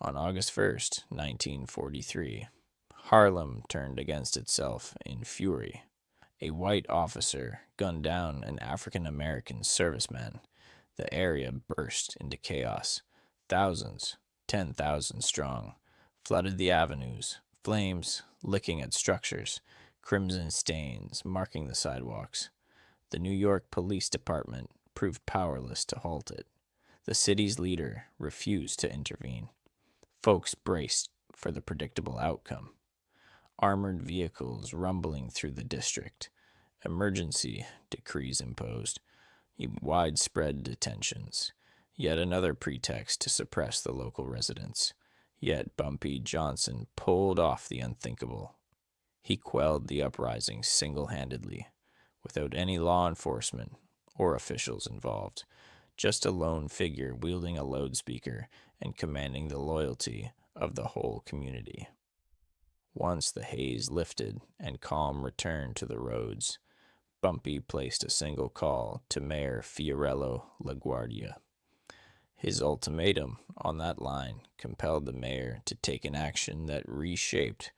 On August 1st, 1943, Harlem turned against itself in fury. A white officer gunned down an African-American serviceman. The area burst into chaos. Thousands, 10,000 strong, flooded the avenues, flames licking at structures, crimson stains marking the sidewalks. The New York Police Department proved powerless to halt it. The city's leader refused to intervene. Folks braced for the predictable outcome. Armored vehicles rumbling through the district. Emergency decrees imposed. Widespread detentions. Yet another pretext to suppress the local residents. Yet Bumpy Johnson pulled off the unthinkable. He quelled the uprising single-handedly, without any law enforcement or officials involved, just a lone figure wielding a loudspeaker and commanding the loyalty of the whole community. Once the haze lifted and calm returned to the roads, Bumpy placed a single call to Mayor Fiorello La Guardia. His ultimatum on that line compelled the mayor to take an action that reshaped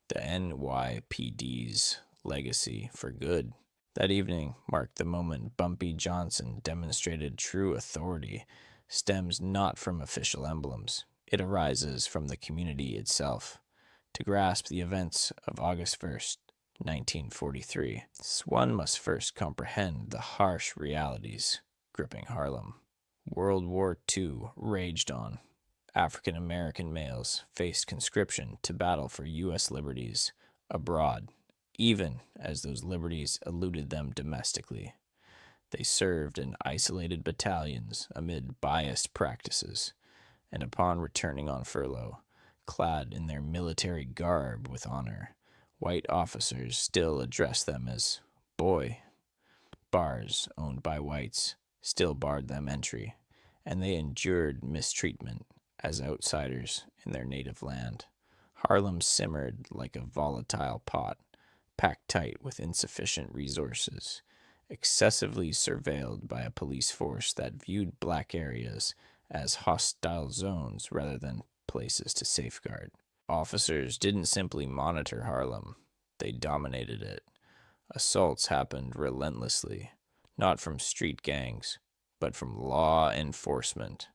the NYPD's legacy for good. That evening marked the moment Bumpy Johnson demonstrated true authority stems not from official emblems. It arises from the community itself. To grasp the events of August 1st, 1943, one must first comprehend the harsh realities gripping Harlem. World War II raged on. African American males faced conscription to battle for U.S. liberties abroad, even as those liberties eluded them domestically. They served in isolated battalions amid biased practices, and upon returning on furlough, clad in their military garb with honor, white officers still addressed them as boy. Bars owned by whites still barred them entry, and they endured mistreatment as outsiders in their native land. Harlem simmered like a volatile pot, packed tight with insufficient resources, excessively surveilled by a police force that viewed black areas as hostile zones rather than places to safeguard. Officers didn't simply monitor Harlem, they dominated it. Assaults happened relentlessly, not from street gangs, but from law enforcement.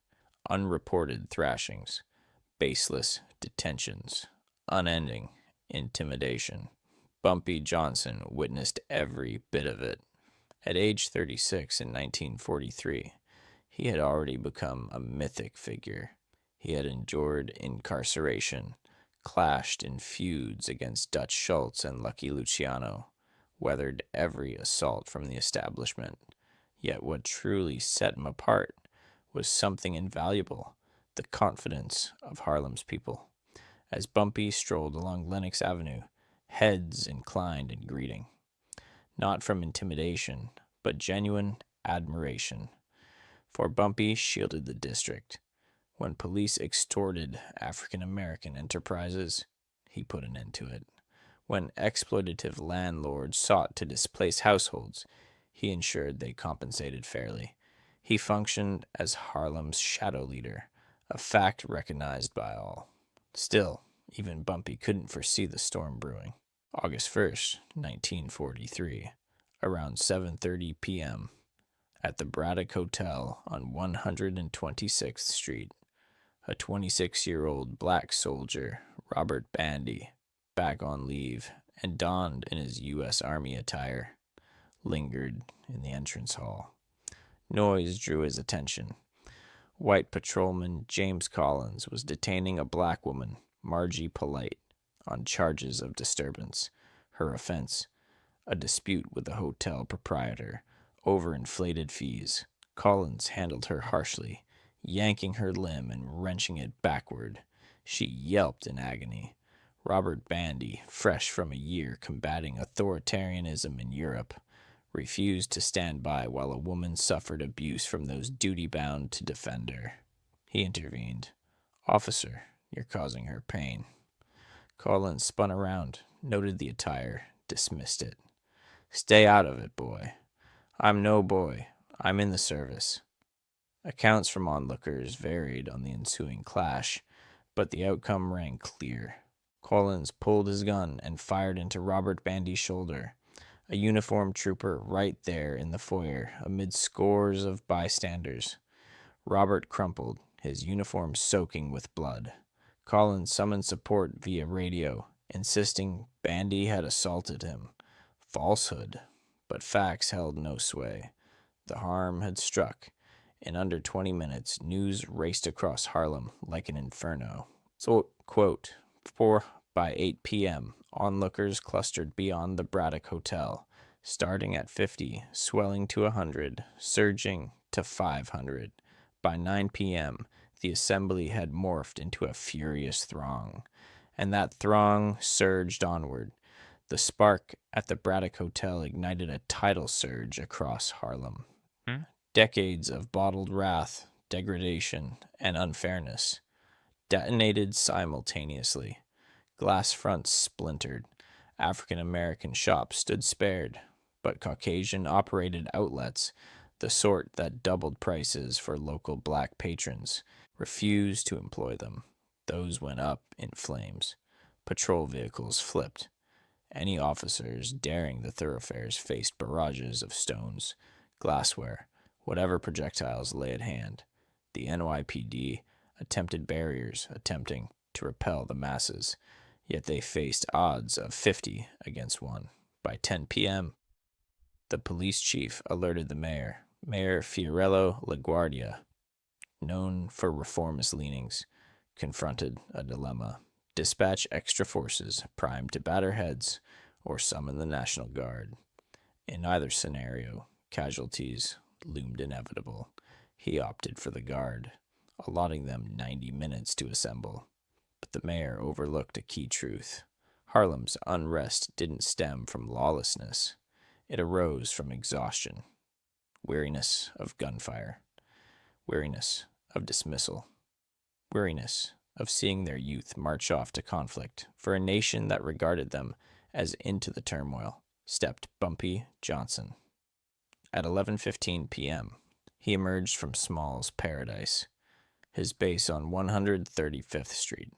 Unreported thrashings, baseless detentions, unending intimidation. Bumpy Johnson witnessed every bit of it. At age 36 in 1943, he had already become a mythic figure. He had endured incarceration, clashed in feuds against Dutch Schultz and Lucky Luciano, weathered every assault from the establishment. Yet what truly set him apart was something invaluable, the confidence of Harlem's people. As Bumpy strolled along Lenox Avenue, heads inclined in greeting. Not from intimidation, but genuine admiration. For Bumpy shielded the district. When police extorted African American enterprises, he put an end to it. When exploitative landlords sought to displace households, he ensured they compensated fairly. He functioned as Harlem's shadow leader, a fact recognized by all. Still, even Bumpy couldn't foresee the storm brewing. August 1st, 1943, around 7:30 p.m., at the Braddock Hotel on 126th Street, a 26-year-old black soldier, Robert Bandy, back on leave and donned in his U.S. Army attire, lingered in the entrance hall. Noise drew his attention. White patrolman James Collins was detaining a black woman, Margie Polite, on charges of disturbance. Her offense, a dispute with the hotel proprietor over inflated fees. Collins handled her harshly, yanking her limb and wrenching it backward. She yelped in agony. Robert Bandy, fresh from a year combating authoritarianism in Europe, refused to stand by while a woman suffered abuse from those duty-bound to defend her. He intervened. "Officer, you're causing her pain." Collins spun around, noted the attire, dismissed it. "Stay out of it, boy." "I'm no boy. I'm in the service." Accounts from onlookers varied on the ensuing clash. but the outcome rang clear. Collins pulled his gun and fired into Robert Bandy's shoulder, a uniformed trooper right there in the foyer amid scores of bystanders. Robert crumpled, his uniform soaking with blood. Collins summoned support via radio, insisting Bandy had assaulted him. Falsehood, but facts held no sway. The harm had struck. In under 20 minutes, news raced across Harlem like an inferno. So, quote, by 8 p.m., onlookers clustered beyond the Braddock Hotel, starting at 50, swelling to 100, surging to 500. By 9 p.m., the assembly had morphed into a furious throng, and that throng surged onward. The spark at the Braddock Hotel ignited a tidal surge across Harlem. Decades of bottled wrath, degradation, and unfairness detonated simultaneously. Glass fronts splintered. African American shops stood spared, but Caucasian operated outlets, the sort that doubled prices for local black patrons, refused to employ them. Those went up in flames. Patrol vehicles flipped. Any officers daring the thoroughfares faced barrages of stones, glassware, whatever projectiles lay at hand. The NYPD attempted barriers, attempting to repel the masses, yet they faced odds of 50 against 1. By 10 p.m., the police chief alerted the mayor, Mayor Fiorello La Guardia, known for reformist leanings, confronted a dilemma: dispatch extra forces primed to batter heads or summon the National Guard. In either scenario, casualties loomed inevitable. He opted for the Guard, allotting them 90 minutes to assemble. But the mayor overlooked a key truth. Harlem's unrest didn't stem from lawlessness. It arose from exhaustion, weariness of gunfire, weariness of dismissal, weariness of seeing their youth march off to conflict. For a nation that regarded them as into the turmoil stepped Bumpy Johnson. At 11:15 p.m., he emerged from Small's Paradise, his base on 135th Street.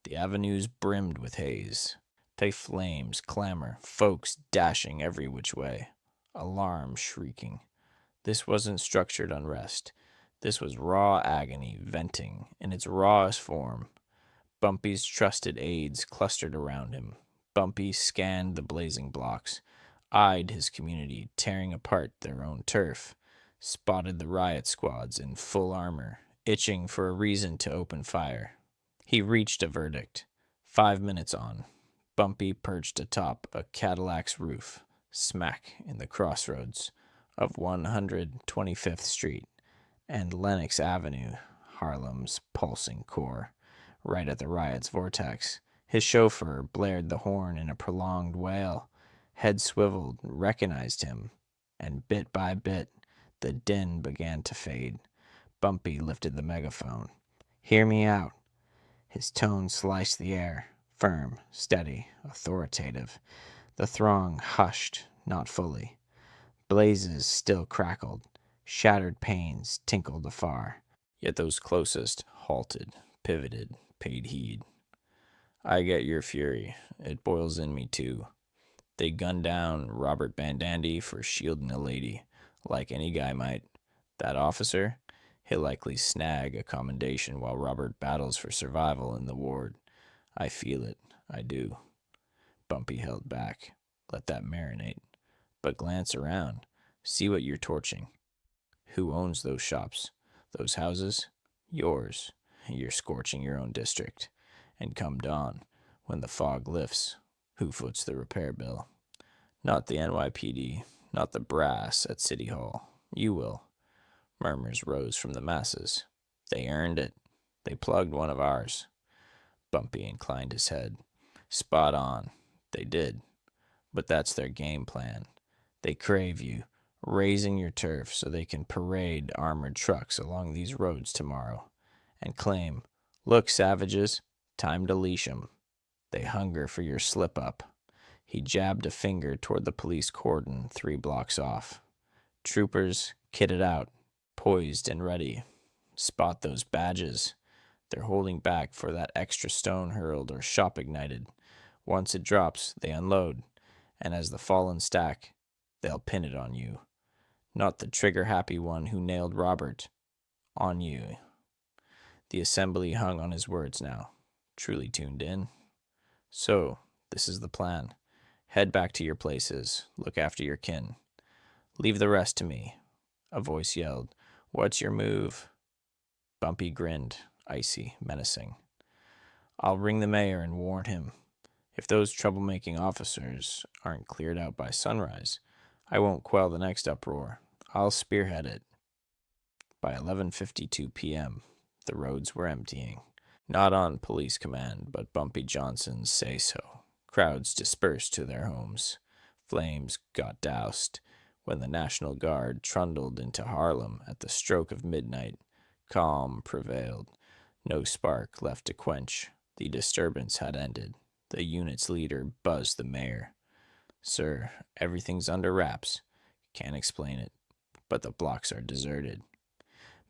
The avenues brimmed with haze. They flames, clamor, folks dashing every which way, alarm shrieking. This wasn't structured unrest. This was raw agony venting in its rawest form. Bumpy's trusted aides clustered around him. Bumpy scanned the blazing blocks, eyed his community tearing apart their own turf, spotted the riot squads in full armor, itching for a reason to open fire. He reached a verdict. 5 minutes on, Bumpy perched atop a Cadillac's roof, smack in the crossroads of 125th Street and Lenox Avenue, Harlem's pulsing core, right at the riot's vortex. His chauffeur blared the horn in a prolonged wail. Head swiveled, recognized him, and bit by bit, the din began to fade. Bumpy lifted the megaphone. "Hear me out." His tone sliced the air, firm, steady, authoritative. The throng hushed, not fully. Blazes still crackled. Shattered panes tinkled afar. Yet those closest halted, pivoted, paid heed. I get your fury. It boils in me, too. They gunned down Robert Bandy for shielding a lady, like any guy might. That officer, he'll likely snag a commendation while Robert battles for survival in the ward. I feel it. I do. Bumpy held back. Let that marinate. But glance around. See what you're torching. Who owns those shops? Those houses? Yours. You're scorching your own district. And come dawn, when the fog lifts, who foots the repair bill? Not the NYPD, not the brass at City Hall. You will. Murmurs rose from the masses. They earned it. They plugged one of ours. Bumpy inclined his head. Spot on. They did. But that's their game plan. They crave you, raising your turf so they can parade armored trucks along these roads tomorrow and claim, "Look, savages, time to leash 'em." They hunger for your slip-up. He jabbed a finger toward the police cordon 3 blocks off. Troopers, kitted out, poised and ready. Spot those badges. They're holding back for that extra stone hurled or shop ignited. Once it drops, they unload, and as the fallen stack, they'll pin it on you. Not the trigger-happy one who nailed Robert. On you. The assembly hung on his words now, truly tuned in. So, this is the plan. Head back to your places. Look after your kin. Leave the rest to me. A voice yelled, "What's your move?" Bumpy grinned, icy, menacing. "I'll ring the mayor and warn him. If those troublemaking officers aren't cleared out by sunrise, I won't quell the next uproar. I'll spearhead it." By 11:52 p.m., the roads were emptying. Not on police command, but Bumpy Johnson's say-so. Crowds dispersed to their homes. Flames got doused when the National Guard trundled into Harlem at the stroke of midnight. Calm prevailed. No spark left to quench. The disturbance had ended. The unit's leader buzzed the mayor. "Sir, everything's under wraps. Can't explain it, but the blocks are deserted."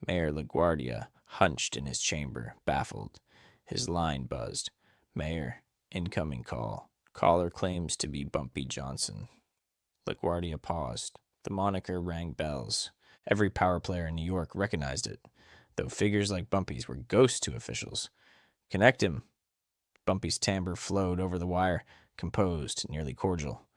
Mayor La Guardia hunched in his chamber, baffled. His line buzzed. "Mayor, incoming call. Caller claims to be Bumpy Johnson." La Guardia paused. The moniker rang bells. Every power player in New York recognized it, though figures like Bumpy's were ghosts to officials. "Connect him." Bumpy's timbre flowed over the wire, composed, nearly cordial.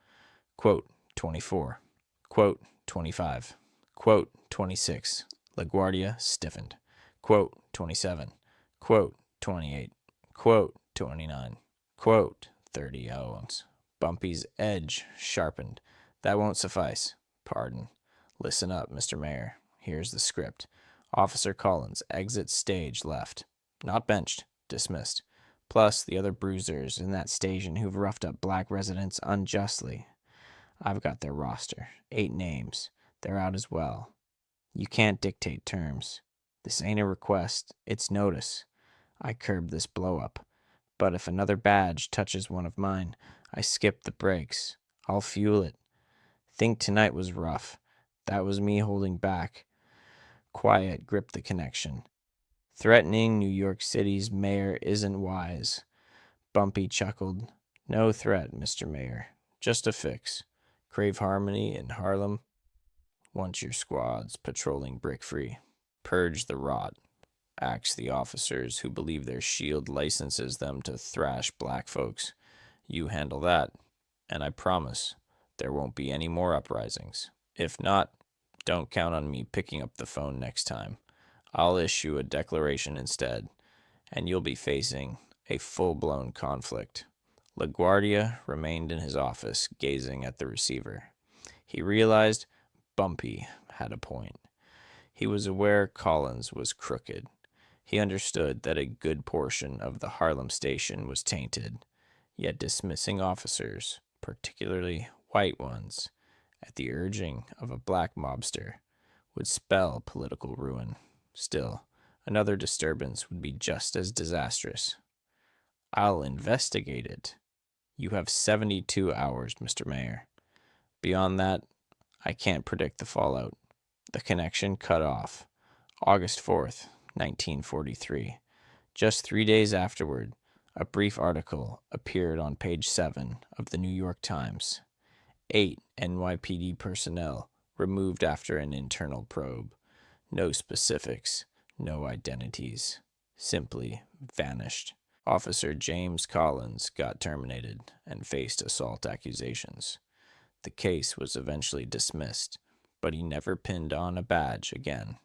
Quote 24. Quote 25. Quote 26. LaGuardia stiffened. Quote 27. Quote 28. Quote 29. Quote 30 ounce. Bumpy's edge sharpened. "That won't suffice." "Pardon." "Listen up, Mr. Mayor. Here's the script. Officer Collins exits stage left. Not benched. Dismissed. Plus the other bruisers in that station who've roughed up black residents unjustly. I've got their roster. 8 names. They're out as well. You can't dictate terms. This ain't a request. It's notice. I curb this blow-up. But if another badge touches one of mine, I skip the brakes. I'll fuel it. Think tonight was rough. That was me holding back. Quiet gripped the connection. Threatening New York City's mayor isn't wise." Bumpy chuckled. "No threat, Mr. Mayor. Just a fix. Crave harmony in Harlem? Want your squads patrolling brick-free. Purge the rot. Axe the officers who believe their shield licenses them to thrash black folks. You handle that, and I promise there won't be any more uprisings. If not, don't count on me picking up the phone next time. I'll issue a declaration instead, and you'll be facing a full-blown conflict." LaGuardia remained in his office, gazing at the receiver. He realized Bumpy had a point. He was aware Collins was crooked. He understood that a good portion of the Harlem station was tainted, yet dismissing officers, particularly white ones, at the urging of a black mobster, would spell political ruin. Still, another disturbance would be just as disastrous. "I'll investigate it." "You have 72 hours, Mr. Mayor. Beyond that, I can't predict the fallout." The connection cut off. August 4th, 1943. Just 3 days afterward, a brief article appeared on page 7 of the New York Times. 8 NYPD personnel removed after an internal probe. No specifics, no identities. Simply vanished. Officer James Collins got terminated and faced assault accusations. The case was eventually dismissed, but he never pinned on a badge again.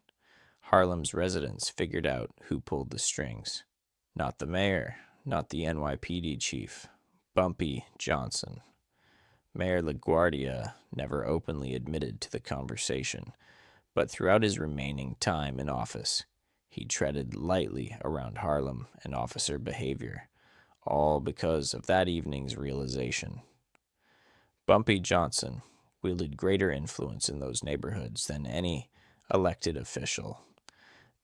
Harlem's residents figured out who pulled the strings. Not the mayor, not the NYPD chief. Bumpy Johnson. Mayor La Guardia never openly admitted to the conversation, but throughout his remaining time in office, he treaded lightly around Harlem and officer behavior, all because of that evening's realization. Bumpy Johnson wielded greater influence in those neighborhoods than any elected official.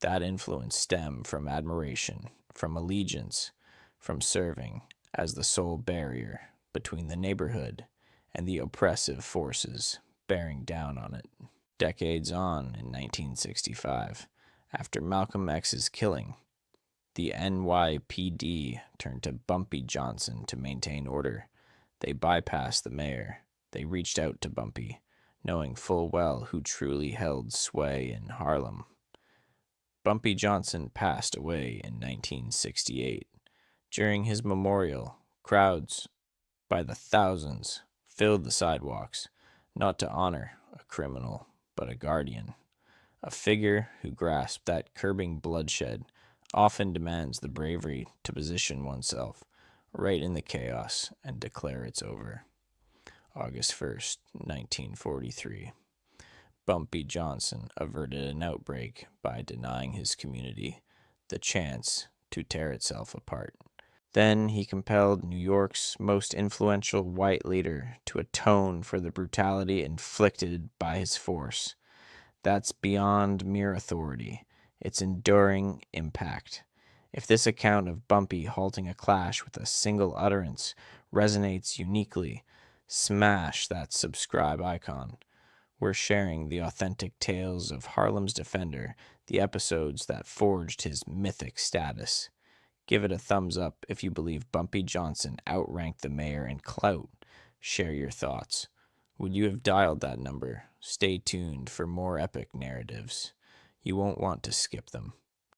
That influence stemmed from admiration, from allegiance, from serving as the sole barrier between the neighborhood and the oppressive forces bearing down on it. Decades on, in 1965, after Malcolm X's killing, The NYPD turned to Bumpy Johnson to maintain order. They bypassed the mayor. They reached out to Bumpy, knowing full well who truly held sway in Harlem. Bumpy Johnson passed away in 1968. During his memorial, crowds by the thousands filled the sidewalks, not to honor a criminal, but a guardian. A figure who grasped that curbing bloodshed often demands the bravery to position oneself right in the chaos and declare it's over. August 1st, 1943. Bumpy Johnson averted an outbreak by denying his community the chance to tear itself apart. Then he compelled New York's most influential white leader to atone for the brutality inflicted by his force. That's beyond mere authority. It's enduring impact. If this account of Bumpy halting a clash with a single utterance resonates uniquely, smash that subscribe icon. We're sharing the authentic tales of Harlem's defender, the episodes that forged his mythic status. Give it a thumbs up if you believe Bumpy Johnson outranked the mayor in clout. Share your thoughts. Would you have dialed that number? Stay tuned for more epic narratives. You won't want to skip them.